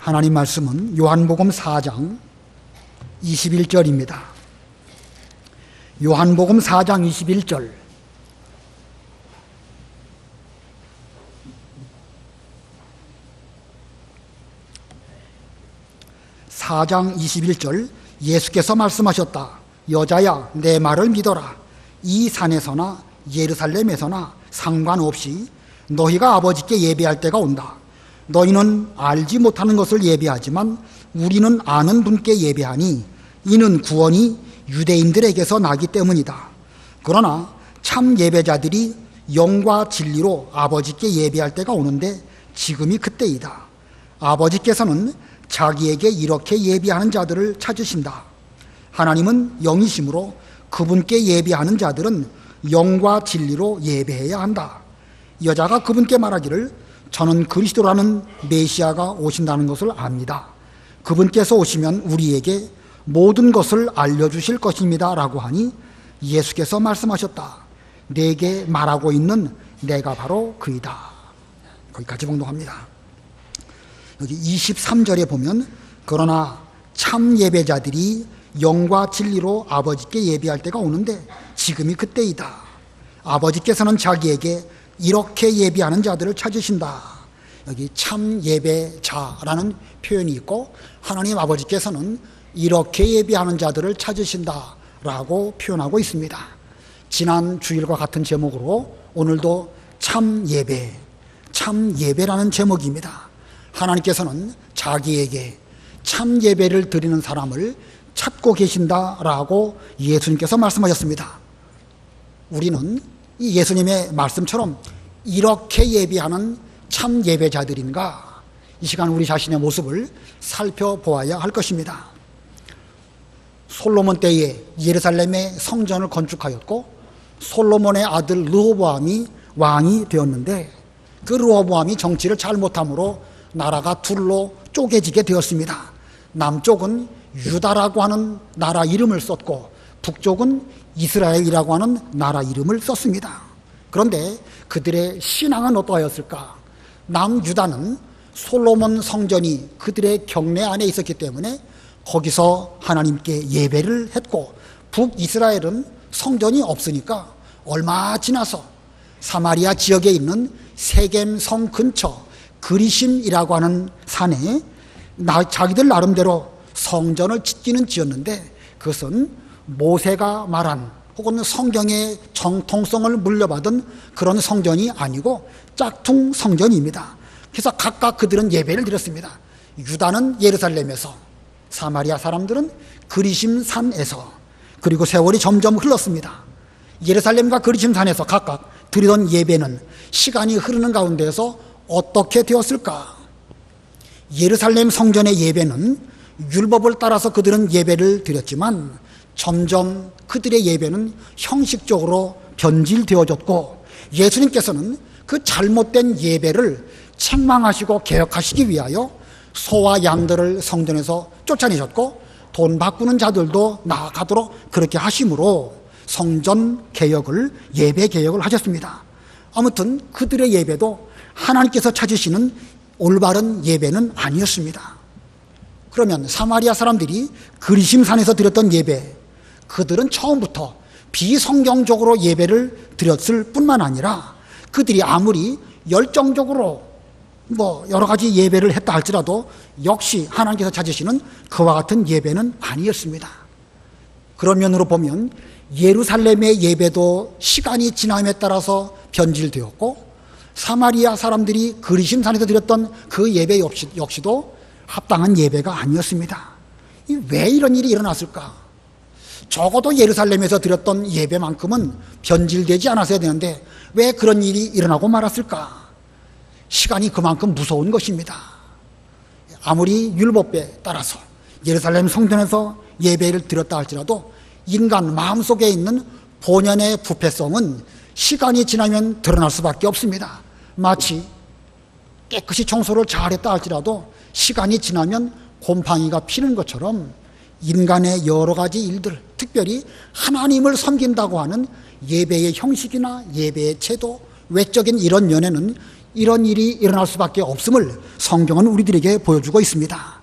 하나님 말씀은 요한복음 4장 21절입니다. 요한복음 4장 21절. 예수께서 말씀하셨다. 여자야, 내 말을 믿어라. 이 산에서나 예루살렘에서나 상관없이 너희가 아버지께 예배할 때가 온다. 너희는 알지 못하는 것을 예배하지만 우리는 아는 분께 예배하니 이는 구원이 유대인들에게서 나기 때문이다. 그러나 참 예배자들이 영과 진리로 아버지께 예배할 때가 오는데 지금이 그때이다. 아버지께서는 자기에게 이렇게 예배하는 자들을 찾으신다. 하나님은 영이시므로 그분께 예배하는 자들은 영과 진리로 예배해야 한다. 여자가 그분께 말하기를 저는 그리스도라는 메시아가 오신다는 것을 압니다. 그분께서 오시면 우리에게 모든 것을 알려주실 것입니다 라고 하니 예수께서 말씀하셨다. 내게 말하고 있는 내가 바로 그이다. 거기까지 봉독합니다. 여기 23절에 보면 그러나 참 예배자들이 영과 진리로 아버지께 예배할 때가 오는데 지금이 그때이다. 아버지께서는 자기에게 이렇게 예배하는 자들을 찾으신다. 여기 참 예배자라는 표현이 있고 하나님 아버지께서는 이렇게 예배하는 자들을 찾으신다라고 표현하고 있습니다. 지난 주일과 같은 제목으로 오늘도 참 예배라는 제목입니다. 하나님께서는 자기에게 참 예배를 드리는 사람을 찾고 계신다라고 예수님께서 말씀하셨습니다. 우리는 이 예수님의 말씀처럼 이렇게 예배하는 참 예배자들인가? 이 시간 우리 자신의 모습을 살펴보아야 할 것입니다. 솔로몬 때에 예루살렘의 성전을 건축하였고 솔로몬의 아들 르호보암이 왕이 되었는데 그 르호보암이 정치를 잘못함으로 나라가 둘로 쪼개지게 되었습니다. 남쪽은 유다라고 하는 나라 이름을 썼고 북쪽은 이스라엘이라고 하는 나라 이름을 썼습니다. 그런데 그들의 신앙은 어떠하였을까? 남유다는 솔로몬 성전이 그들의 경내 안에 있었기 때문에 거기서 하나님께 예배를 했고 북이스라엘은 성전이 없으니까 얼마 지나서 사마리아 지역에 있는 세겜 성 근처 그리심이라고 하는 산에 자기들 나름대로 성전을 짓기는 지었는데 그것은 모세가 말한 혹은 성경의 정통성을 물려받은 그런 성전이 아니고 짝퉁 성전입니다. 그래서 각각 그들은 예배를 드렸습니다. 유다는 예루살렘에서, 사마리아 사람들은 그리심산에서, 그리고 세월이 점점 흘렀습니다. 예루살렘과 그리심산에서 각각 드리던 예배는 시간이 흐르는 가운데에서 어떻게 되었을까? 예루살렘 성전의 예배는 율법을 따라서 그들은 예배를 드렸지만 점점 그들의 예배는 형식적으로 변질되어졌고 예수님께서는 그 잘못된 예배를 책망하시고 개혁하시기 위하여 소와 양들을 성전에서 쫓아내셨고 돈 바꾸는 자들도 나아가도록 그렇게 하심으로 성전 개혁을, 예배 개혁을 하셨습니다. 아무튼 그들의 예배도 하나님께서 찾으시는 올바른 예배는 아니었습니다. 그러면 사마리아 사람들이 그리심산에서 드렸던 예배, 그들은 처음부터 비성경적으로 예배를 드렸을 뿐만 아니라 그들이 아무리 열정적으로 여러 가지 예배를 했다 할지라도 역시 하나님께서 찾으시는 그와 같은 예배는 아니었습니다. 그런 면으로 보면 예루살렘의 예배도 시간이 지남에 따라서 변질되었고 사마리아 사람들이 그리심산에서 드렸던 그 예배 역시도 합당한 예배가 아니었습니다. 왜 이런 일이 일어났을까? 적어도 예루살렘에서 드렸던 예배만큼은 변질되지 않았어야 되는데 왜 그런 일이 일어나고 말았을까? 시간이 그만큼 무서운 것입니다. 아무리 율법에 따라서 예루살렘 성전에서 예배를 드렸다 할지라도 인간 마음속에 있는 본연의 부패성은 시간이 지나면 드러날 수밖에 없습니다. 마치 깨끗이 청소를 잘했다 할지라도 시간이 지나면 곰팡이가 피는 것처럼 인간의 여러 가지 일들, 특별히 하나님을 섬긴다고 하는 예배의 형식이나 예배의 제도, 외적인 이런 면에는 이런 일이 일어날 수밖에 없음을 성경은 우리들에게 보여주고 있습니다.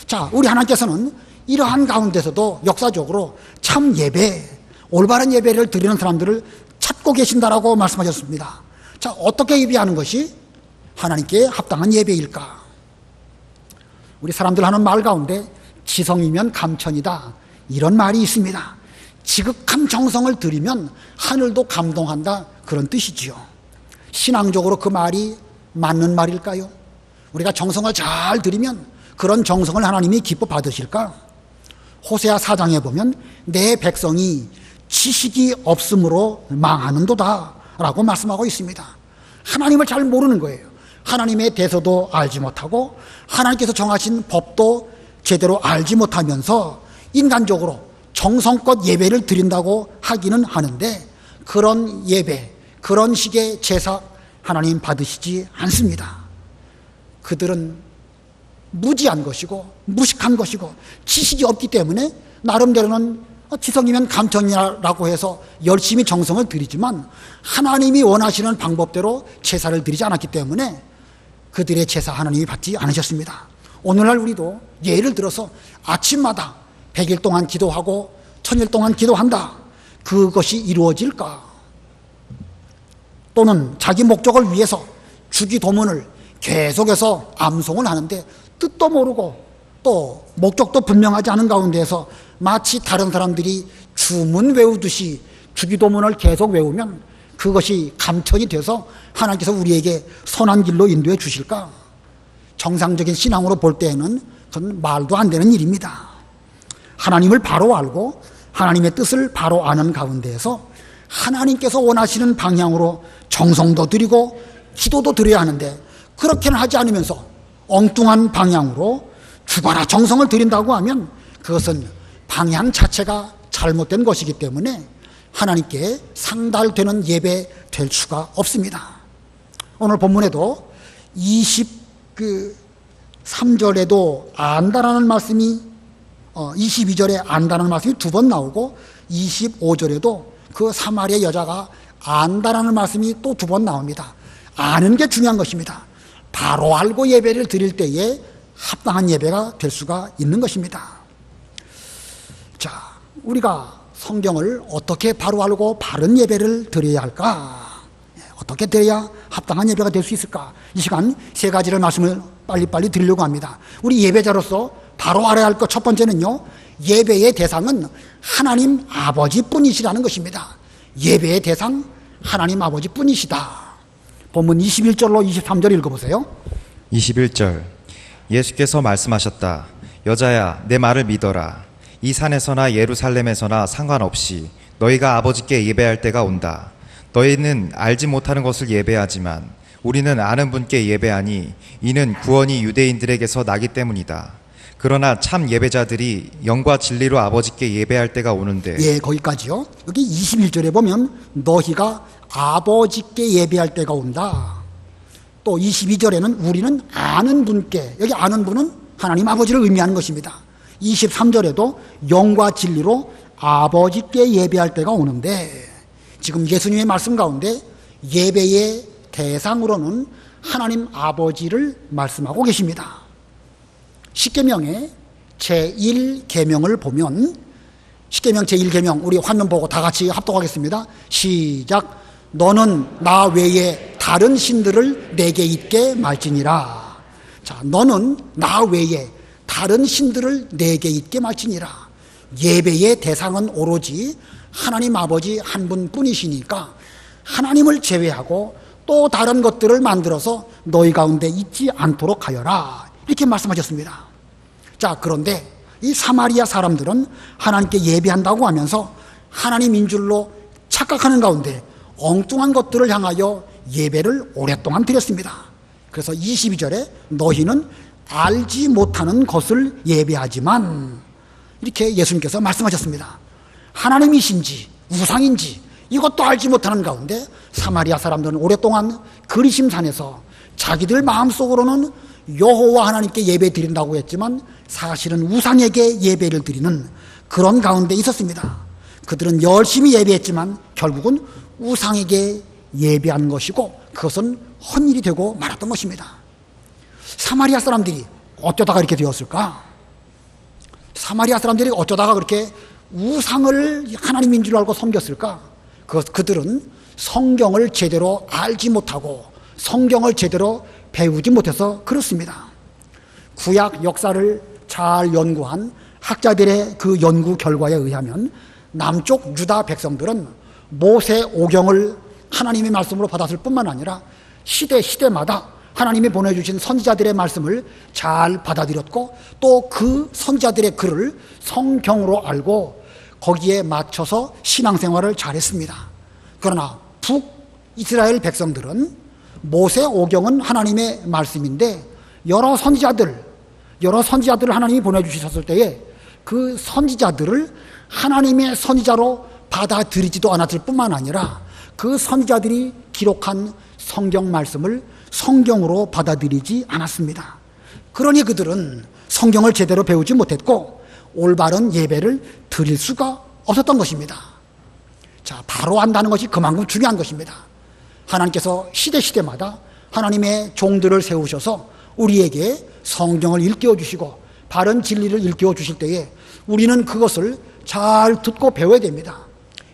자, 우리 하나님께서는 이러한 가운데서도 역사적으로 참 예배, 올바른 예배를 드리는 사람들을 찾고 계신다라고 말씀하셨습니다. 자, 어떻게 예배하는 것이 하나님께 합당한 예배일까? 우리 사람들 하는 말 가운데 지성이면 감천이다, 이런 말이 있습니다. 지극한 정성을 들이면 하늘도 감동한다, 그런 뜻이지요. 신앙적으로 그 말이 맞는 말일까요? 우리가 정성을 잘 들이면 그런 정성을 하나님이 기뻐 받으실까? 호세아 4장에 보면 내 백성이 지식이 없으므로 망하는도다 라고 말씀하고 있습니다. 하나님을 잘 모르는 거예요. 하나님의 대서도 알지 못하고 하나님께서 정하신 법도 제대로 알지 못하면서 인간적으로 정성껏 예배를 드린다고 하기는 하는데 그런 예배, 그런 식의 제사 하나님 받으시지 않습니다. 그들은 무지한 것이고 무식한 것이고 지식이 없기 때문에 나름대로는 지성이면 감천이라고 해서 열심히 정성을 드리지만 하나님이 원하시는 방법대로 제사를 드리지 않았기 때문에 그들의 제사 하나님이 받지 않으셨습니다. 오늘날 우리도 예를 들어서 아침마다 100일 동안 기도하고 1000일 동안 기도한다, 그것이 이루어질까? 또는 자기 목적을 위해서 주기도문을 계속해서 암송을 하는데 뜻도 모르고 또 목적도 분명하지 않은 가운데에서 마치 다른 사람들이 주문 외우듯이 주기도문을 계속 외우면 그것이 감천이 돼서 하나님께서 우리에게 선한 길로 인도해 주실까? 정상적인 신앙으로 볼 때에는 그건 말도 안 되는 일입니다. 하나님을 바로 알고 하나님의 뜻을 바로 아는 가운데에서 하나님께서 원하시는 방향으로 정성도 드리고 기도도 드려야 하는데 그렇게는 하지 않으면서 엉뚱한 방향으로 죽어라 정성을 드린다고 하면 그것은 방향 자체가 잘못된 것이기 때문에 하나님께 상달되는 예배 될 수가 없습니다. 오늘 본문에도 23절에도 안다라는 말씀이 22절에 안다라는 말씀이 2번 나오고 25절에도 그 사마리아 여자가 안다라는 말씀이 또 2번 나옵니다. 아는 게 중요한 것입니다. 바로 알고 예배를 드릴 때에 합당한 예배가 될 수가 있는 것입니다. 자, 우리가 성경을 어떻게 바로 알고 바른 예배를 드려야 할까? 어떻게 드려야 합당한 예배가 될 수 있을까? 이 시간 3가지를 말씀을 빨리빨리 드리려고 합니다. 우리 예배자로서 바로 알아야 할 것 첫 번째는요, 예배의 대상은 하나님 아버지뿐이시라는 것입니다. 예배의 대상 하나님 아버지뿐이시다. 본문 21절로 23절 읽어보세요. 21절 예수께서 말씀하셨다. 여자야, 내 말을 믿어라. 이 산에서나 예루살렘에서나 상관없이 너희가 아버지께 예배할 때가 온다. 너희는 알지 못하는 것을 예배하지만 우리는 아는 분께 예배하니 이는 구원이 유대인들에게서 나기 때문이다. 그러나 참 예배자들이 영과 진리로 아버지께 예배할 때가 오는데. 예, 거기까지요. 여기 21절에 보면 너희가 아버지께 예배할 때가 온다. 또 22절에는 우리는 아는 분께, 여기 아는 분은 하나님 아버지를 의미하는 것입니다. 23절에도 영과 진리로 아버지께 예배할 때가 오는데, 지금 예수님의 말씀 가운데 예배의 대상으로는 하나님 아버지를 말씀하고 계십니다. 십계명의 제1계명을 보면, 십계명 제1계명 우리 화면 보고 다 같이 합독하겠습니다. 시작. 너는 나 외에 다른 신들을 내게 있게 말지니라. 자, 너는 나 외에 다른 신들을 내게 있게 말지니라. 예배의 대상은 오로지 하나님 아버지 한 분뿐이시니까 하나님을 제외하고 또 다른 것들을 만들어서 너희 가운데 있지 않도록 하여라, 이렇게 말씀하셨습니다. 자, 그런데 이 사마리아 사람들은 하나님께 예배한다고 하면서 하나님인 줄로 착각하는 가운데 엉뚱한 것들을 향하여 예배를 오랫동안 드렸습니다. 그래서 22절에 너희는 알지 못하는 것을 예배하지만, 이렇게 예수님께서 말씀하셨습니다. 하나님이신지 우상인지 이것도 알지 못하는 가운데 사마리아 사람들은 오랫동안 그리심산에서 자기들 마음속으로는 여호와 하나님께 예배 드린다고 했지만 사실은 우상에게 예배를 드리는 그런 가운데 있었습니다. 그들은 열심히 예배했지만 결국은 우상에게 예배한 것이고 그것은 헛일이 되고 말았던 것입니다. 사마리아 사람들이 어쩌다가 이렇게 되었을까? 사마리아 사람들이 어쩌다가 그렇게 우상을 하나님인 줄 알고 섬겼을까? 그들은 성경을 제대로 알지 못하고 성경을 제대로 배우지 못해서 그렇습니다. 구약 역사를 잘 연구한 학자들의 그 연구 결과에 의하면 남쪽 유다 백성들은 모세 오경을 하나님의 말씀으로 받았을 뿐만 아니라 시대마다 하나님이 보내주신 선지자들의 말씀을 잘 받아들였고 또 그 선지자들의 글을 성경으로 알고 거기에 맞춰서 신앙생활을 잘했습니다. 그러나 북이스라엘 백성들은 모세 오경은 하나님의 말씀인데 여러 선지자들을 하나님이 보내주셨을 때에 그 선지자들을 하나님의 선지자로 받아들이지도 않았을 뿐만 아니라 그 선지자들이 기록한 성경 말씀을 성경으로 받아들이지 않았습니다. 그러니 그들은 성경을 제대로 배우지 못했고 올바른 예배를 드릴 수가 없었던 것입니다. 자, 바로 안다는 것이 그만큼 중요한 것입니다. 하나님께서 시대마다 하나님의 종들을 세우셔서 우리에게 성경을 일깨워 주시고 바른 진리를 일깨워 주실 때에 우리는 그것을 잘 듣고 배워야 됩니다.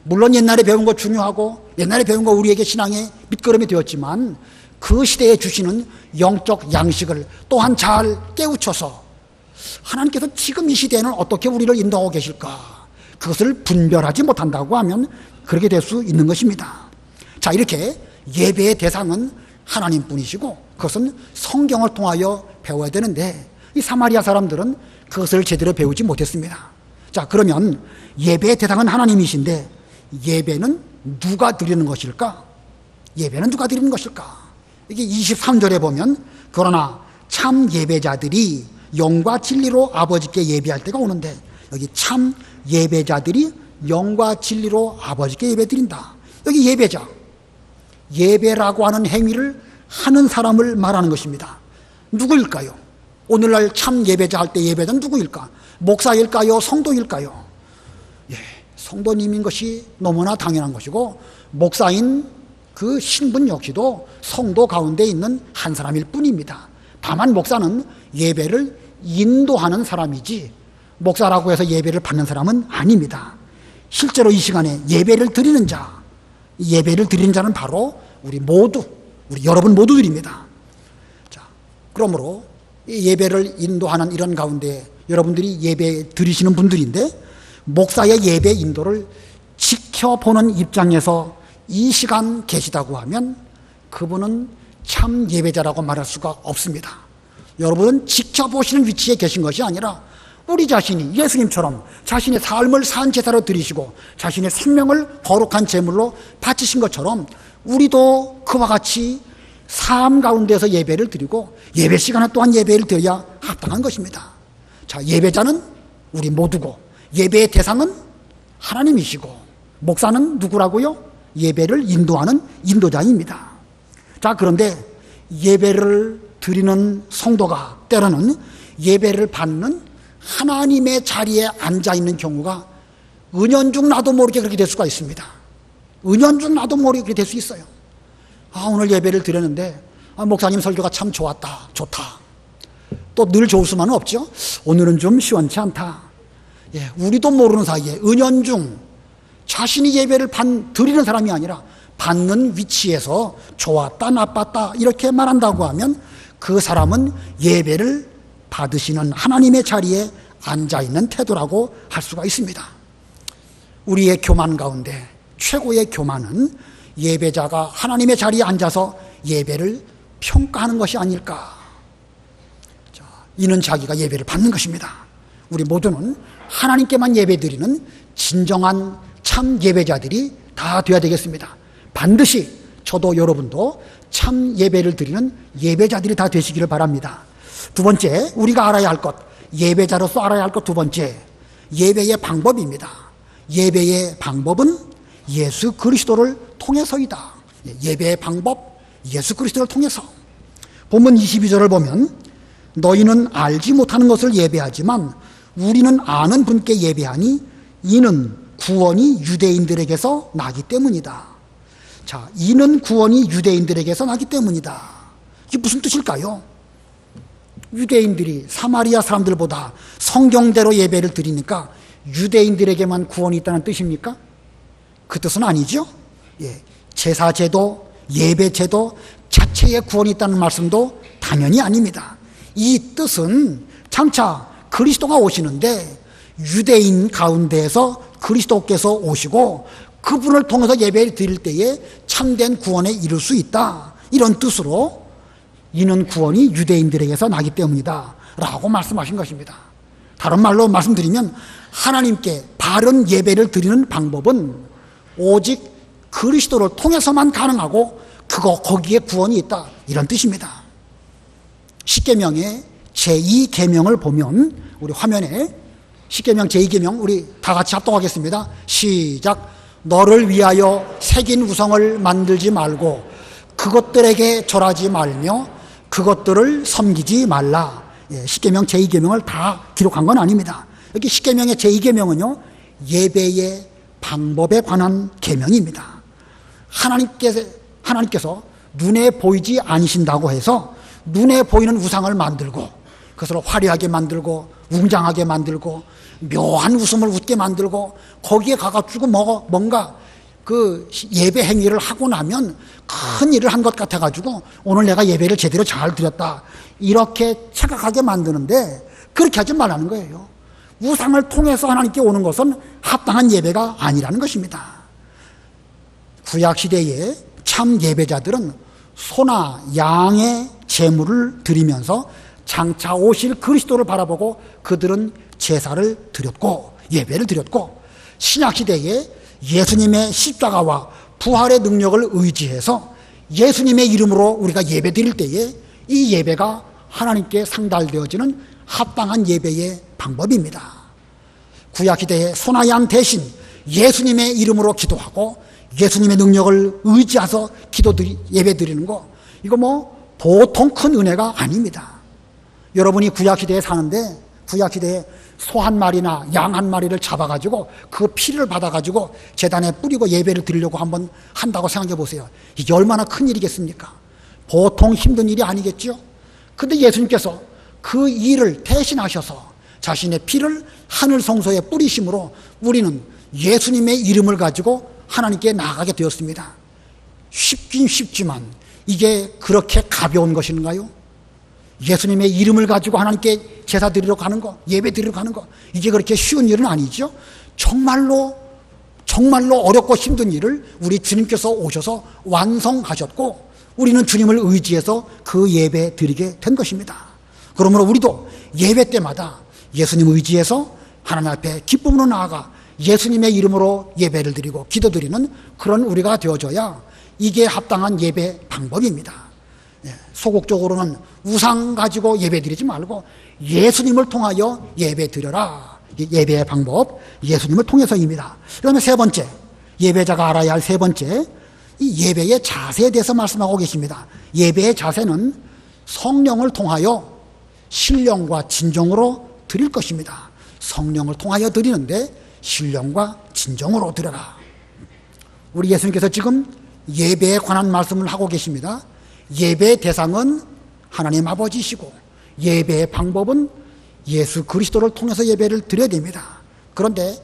물론 옛날에 배운 거 중요하고 옛날에 배운 거 우리에게 신앙의 밑거름이 되었지만 그 시대에 주시는 영적 양식을 또한 잘 깨우쳐서 하나님께서 지금 이 시대에는 어떻게 우리를 인도하고 계실까? 그것을 분별하지 못한다고 하면 그렇게 될 수 있는 것입니다. 자, 이렇게 예배의 대상은 하나님뿐이시고 그것은 성경을 통하여 배워야 되는데 이 사마리아 사람들은 그것을 제대로 배우지 못했습니다. 자, 그러면 예배의 대상은 하나님이신데 예배는 누가 드리는 것일까? 예배는 누가 드리는 것일까? 이게 23절에 보면 그러나 참 예배자들이 영과 진리로 아버지께 예배할 때가 오는데 여기 참 예배자들이 영과 진리로 아버지께 예배드린다. 여기 예배자, 예배라고 하는 행위를 하는 사람을 말하는 것입니다. 누구일까요? 오늘날 참 예배자 할 때 예배자는 누구일까? 목사일까요? 성도일까요? 예, 성도님인 것이 너무나 당연한 것이고 목사인 그 신분 역시도 성도 가운데 있는 한 사람일 뿐입니다. 다만 목사는 예배를 인도하는 사람이지 목사라고 해서 예배를 받는 사람은 아닙니다. 실제로 이 시간에 예배를 드리는 자는 바로 우리 여러분 모두들입니다. 자, 그러므로 이 예배를 인도하는 이런 가운데 여러분들이 예배 드리시는 분들인데 목사의 예배 인도를 지켜보는 입장에서 이 시간 계시다고 하면 그분은 참 예배자라고 말할 수가 없습니다. 여러분은 지켜보시는 위치에 계신 것이 아니라 우리 자신이 예수님처럼 자신의 삶을 산 제사로 드리시고 자신의 생명을 거룩한 제물로 바치신 것처럼 우리도 그와 같이 삶 가운데서 예배를 드리고 예배 시간에 또한 예배를 드려야 합당한 것입니다. 자, 예배자는 우리 모두고 예배의 대상은 하나님이시고 목사는 누구라고요? 예배를 인도하는 인도자입니다. 자, 그런데 예배를 드리는 성도가 때로는 예배를 받는 하나님의 자리에 앉아있는 경우가 은연중 나도 모르게 그렇게 될 수가 있습니다. 은연중 나도 모르게 그렇게 될 수 있어요. 오늘 예배를 드렸는데 목사님 설교가 참 좋다. 또 늘 좋을 수만은 없죠. 오늘은 좀 시원치 않다. 예, 우리도 모르는 사이에 은연중 자신이 예배를 드리는 사람이 아니라 받는 위치에서 좋았다 나빴다 이렇게 말한다고 하면 그 사람은 예배를 받으시는 하나님의 자리에 앉아있는 태도라고 할 수가 있습니다. 우리의 교만 가운데 최고의 교만은 예배자가 하나님의 자리에 앉아서 예배를 평가하는 것이 아닐까. 자, 이는 자기가 예배를 받는 것입니다. 우리 모두는 하나님께만 예배드리는 진정한 참 예배자들이 다 되어야 되겠습니다. 반드시 저도 여러분도 참 예배를 드리는 예배자들이 다 되시기를 바랍니다. 두 번째, 우리가 알아야 할 것, 예배자로서 알아야 할 것 두 번째, 예배의 방법입니다. 예배의 방법은 예수 그리스도를 통해서이다. 예배의 방법, 예수 그리스도를 통해서. 본문 22절을 보면 너희는 알지 못하는 것을 예배하지만 우리는 아는 분께 예배하니 이는 구원이 유대인들에게서 나기 때문이다. 자, 이는 구원이 유대인들에게서 나기 때문이다. 이게 무슨 뜻일까요? 유대인들이 사마리아 사람들보다 성경대로 예배를 드리니까 유대인들에게만 구원이 있다는 뜻입니까? 그 뜻은 아니죠. 예, 제사제도, 예배제도 자체에 구원이 있다는 말씀도 당연히 아닙니다. 이 뜻은 장차 그리스도가 오시는데 유대인 가운데에서 그리스도께서 오시고 그분을 통해서 예배를 드릴 때에 참된 구원에 이를 수 있다, 이런 뜻으로 이는 구원이 유대인들에게서 나기 때문이다 라고 말씀하신 것입니다. 다른 말로 말씀드리면 하나님께 바른 예배를 드리는 방법은 오직 그리스도를 통해서만 가능하고 거기에 구원이 있다, 이런 뜻입니다. 십계명의 제2계명을 보면 우리 화면에 십계명 제2계명 우리 다 같이 합독하겠습니다. 시작. 너를 위하여 새긴 우상을 만들지 말고 그것들에게 절하지 말며 그것들을 섬기지 말라. 예, 십계명 제2계명을 다 기록한 건 아닙니다. 여기 십계명의 제2계명은요, 예배의 방법에 관한 계명입니다. 하나님께서 눈에 보이지 않으신다고 해서 눈에 보이는 우상을 만들고 그것을 화려하게 만들고 웅장하게 만들고 묘한 웃음을 웃게 만들고 거기에 가가지고 뭔가 그 예배 행위를 하고 나면 큰 일을 한 것 같아가지고 오늘 내가 예배를 제대로 잘 드렸다, 이렇게 착각하게 만드는데 그렇게 하지 말라는 거예요. 우상을 통해서 하나님께 오는 것은 합당한 예배가 아니라는 것입니다. 구약시대에 참 예배자들은 소나 양의 제물을 드리면서 장차 오실 그리스도를 바라보고 그들은 제사를 드렸고 예배를 드렸고, 신약시대에 예수님의 십자가와 부활의 능력을 의지해서 예수님의 이름으로 우리가 예배 드릴 때에 이 예배가 하나님께 상달되어지는 합당한 예배의 방법입니다. 구약시대에 소나 양 대신 예수님의 이름으로 기도하고 예수님의 능력을 의지해서 예배 드리는 거, 이거 보통 큰 은혜가 아닙니다. 여러분이 구약시대에 사는데 구약시대에 소 한 마리나 양 한 마리를 잡아가지고 그 피를 받아가지고 제단에 뿌리고 예배를 드리려고 한번 한다고 생각해 보세요. 이게 얼마나 큰 일이겠습니까? 보통 힘든 일이 아니겠죠? 근데 예수님께서 그 일을 대신하셔서 자신의 피를 하늘 성소에 뿌리심으로 우리는 예수님의 이름을 가지고 하나님께 나아가게 되었습니다. 쉽긴 쉽지만 이게 그렇게 가벼운 것인가요? 예수님의 이름을 가지고 하나님께 제사 드리러 가는 거, 예배 드리러 가는 거, 이게 그렇게 쉬운 일은 아니죠. 정말로 어렵고 힘든 일을 우리 주님께서 오셔서 완성하셨고 우리는 주님을 의지해서 그 예배 드리게 된 것입니다. 그러므로 우리도 예배 때마다 예수님 의지해서 하나님 앞에 기쁨으로 나아가 예수님의 이름으로 예배를 드리고 기도드리는 그런 우리가 되어줘야 이게 합당한 예배 방법입니다. 소극적으로는 우상 가지고 예배 드리지 말고 예수님을 통하여 예배 드려라. 예배의 방법, 예수님을 통해서입니다. 그 다음에 세 번째, 예배자가 알아야 할 세 번째, 이 예배의 자세에 대해서 말씀하고 계십니다. 예배의 자세는 성령을 통하여 신령과 진정으로 드릴 것입니다. 성령을 통하여 드리는데 신령과 진정으로 드려라. 우리 예수님께서 지금 예배에 관한 말씀을 하고 계십니다. 예배의 대상은 하나님 아버지시고 예배의 방법은 예수 그리스도를 통해서 예배를 드려야 됩니다. 그런데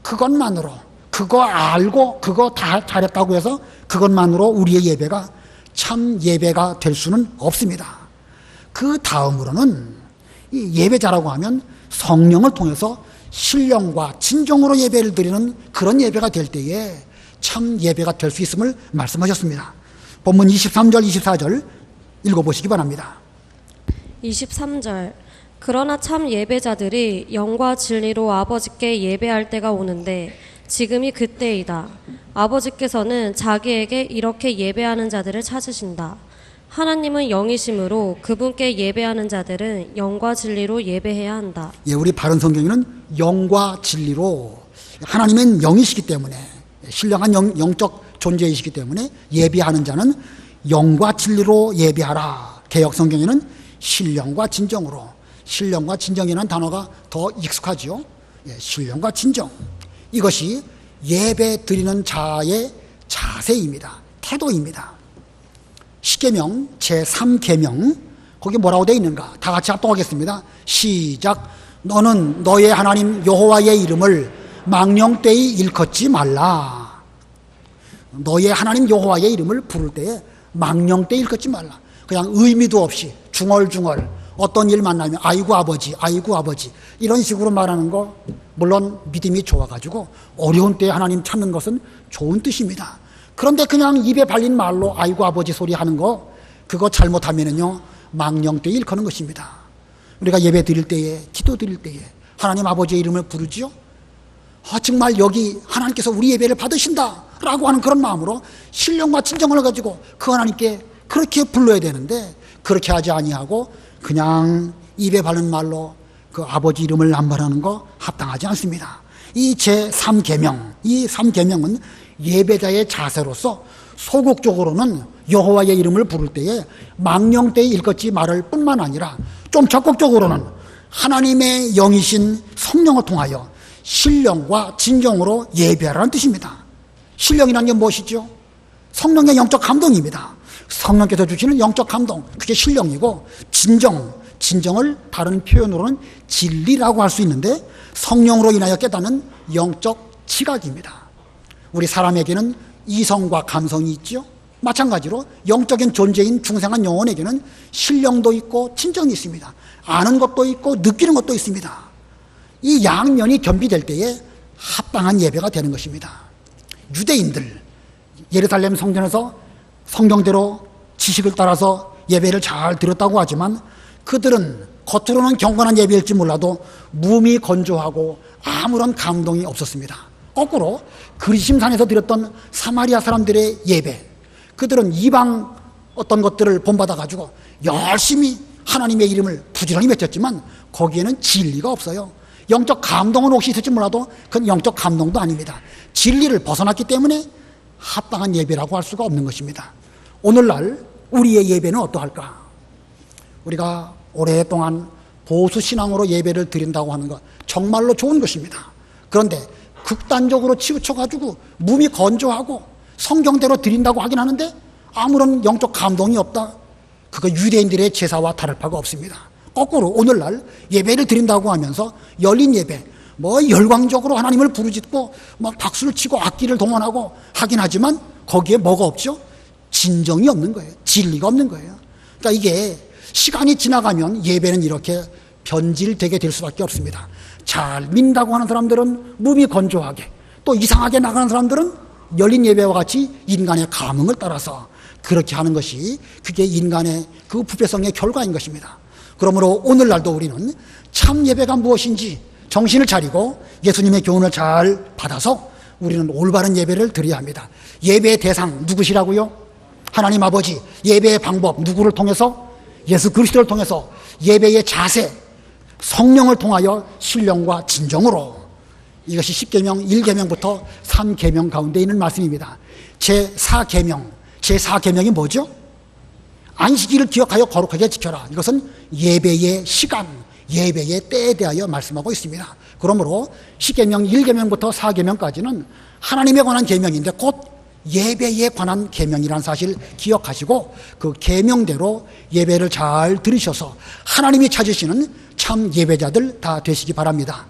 그것만으로, 그거 알고 그거 다 잘했다고 해서 그것만으로 우리의 예배가 참 예배가 될 수는 없습니다. 그 다음으로는 이 예배자라고 하면 성령을 통해서 신령과 진정으로 예배를 드리는 그런 예배가 될 때에 참 예배가 될 수 있음을 말씀하셨습니다. 본문 23절 24절 읽어보시기 바랍니다. 23절. 그러나 참 예배자들이 영과 진리로 아버지께 예배할 때가 오는데 지금이 그때이다. 아버지께서는 자기에게 이렇게 예배하는 자들을 찾으신다. 하나님은 영이심으로 그분께 예배하는 자들은 영과 진리로 예배해야 한다. 예, 우리 바른 성경에는 영과 진리로, 하나님은 영이시기 때문에, 신령한 영적 존재이시기 때문에 예배하는 자는 영과 진리로 예배하라. 개역 성경에는 신령과 진정으로, 신령과 진정이라는 단어가 더 익숙하지요. 예, 신령과 진정, 이것이 예배 드리는 자의 자세입니다. 태도입니다. 십계명 제3계명 거기 뭐라고 되어 있는가? 다 같이 합독하겠습니다. 시작. 너는 너의 하나님 여호와의 이름을 망령되이 일컫지 말라. 너의 하나님 여호와의 이름을 부를 때에 망령되이 일컫지 말라. 그냥 의미도 없이 중얼중얼 어떤 일 만나면 아이고 아버지 아이고 아버지 이런 식으로 말하는 거, 물론 믿음이 좋아가지고 어려운 때에 하나님 찾는 것은 좋은 뜻입니다. 그런데 그냥 입에 발린 말로 아이고 아버지 소리 하는 거, 그거 잘못하면은요 망령되이 일컫는 것입니다. 우리가 예배 드릴 때에, 기도 드릴 때에 하나님 아버지의 이름을 부르지요. 정말 여기 하나님께서 우리 예배를 받으신다 라고 하는 그런 마음으로 신령과 진정을 가지고 그 하나님께 그렇게 불러야 되는데, 그렇게 하지 아니하고 그냥 입에 바른 말로 그 아버지 이름을 남발하는 거 합당하지 않습니다. 이 제3계명, 이 3계명은 예배자의 자세로서 소극적으로는 여호와의 이름을 부를 때에 망령되이 일컫지 말을 뿐만 아니라 좀 적극적으로는 하나님의 영이신 성령을 통하여 신령과 진정으로 예배하라는 뜻입니다. 신령이라는 게 무엇이죠? 성령의 영적 감동입니다. 성령께서 주시는 영적 감동, 그게 신령이고, 진정을 다른 표현으로는 진리라고 할 수 있는데, 성령으로 인하여 깨닫는 영적 지각입니다. 우리 사람에게는 이성과 감성이 있죠. 마찬가지로 영적인 존재인 중생한 영혼에게는 신령도 있고 진정이 있습니다. 아는 것도 있고 느끼는 것도 있습니다. 이 양면이 겸비될 때에 합당한 예배가 되는 것입니다. 유대인들, 예루살렘 성전에서 성경대로 지식을 따라서 예배를 잘 드렸다고 하지만, 그들은 겉으로는 경건한 예배일지 몰라도 몸이 건조하고 아무런 감동이 없었습니다. 거꾸로 그리심산에서 드렸던 사마리아 사람들의 예배, 그들은 이방 어떤 것들을 본받아 가지고 열심히 하나님의 이름을 부지런히 외쳤지만 거기에는 진리가 없어요. 영적 감동은 혹시 있을지 몰라도 그건 영적 감동도 아닙니다. 진리를 벗어났기 때문에 합당한 예배라고 할 수가 없는 것입니다. 오늘날 우리의 예배는 어떠할까? 우리가 오랫동안 보수신앙으로 예배를 드린다고 하는 것 정말로 좋은 것입니다. 그런데 극단적으로 치우쳐가지고 몸이 건조하고 성경대로 드린다고 하긴 하는데 아무런 영적 감동이 없다. 그거 유대인들의 제사와 다를 바가 없습니다. 거꾸로 오늘날 예배를 드린다고 하면서 열린 예배, 열광적으로 하나님을 부르짖고 막 박수를 치고 악기를 동원하고 하긴 하지만 거기에 뭐가 없죠? 진정이 없는 거예요. 진리가 없는 거예요. 그러니까 이게 시간이 지나가면 예배는 이렇게 변질되게 될 수밖에 없습니다. 잘 믿는다고 하는 사람들은 몸이 건조하게, 또 이상하게 나가는 사람들은 열린 예배와 같이 인간의 감흥을 따라서 그렇게 하는 것이, 그게 인간의 그 부패성의 결과인 것입니다. 그러므로 오늘날도 우리는 참 예배가 무엇인지 정신을 차리고 예수님의 교훈을 잘 받아서 우리는 올바른 예배를 드려야 합니다. 예배의 대상 누구시라고요? 하나님 아버지. 예배의 방법 누구를 통해서? 예수 그리스도를 통해서. 예배의 자세 성령을 통하여 신령과 진정으로. 이것이 10계명 1계명부터 3계명 가운데 있는 말씀입니다. 제4계명이 뭐죠? 안식일을 기억하여 거룩하게 지켜라. 이것은 예배의 시간, 예배의 때에 대하여 말씀하고 있습니다. 그러므로 10계명 1계명부터 4계명까지는 하나님에 관한 계명인데 곧 예배에 관한 계명이라는 사실 기억하시고 그 계명대로 예배를 잘 들으셔서 하나님이 찾으시는 참 예배자들 다 되시기 바랍니다.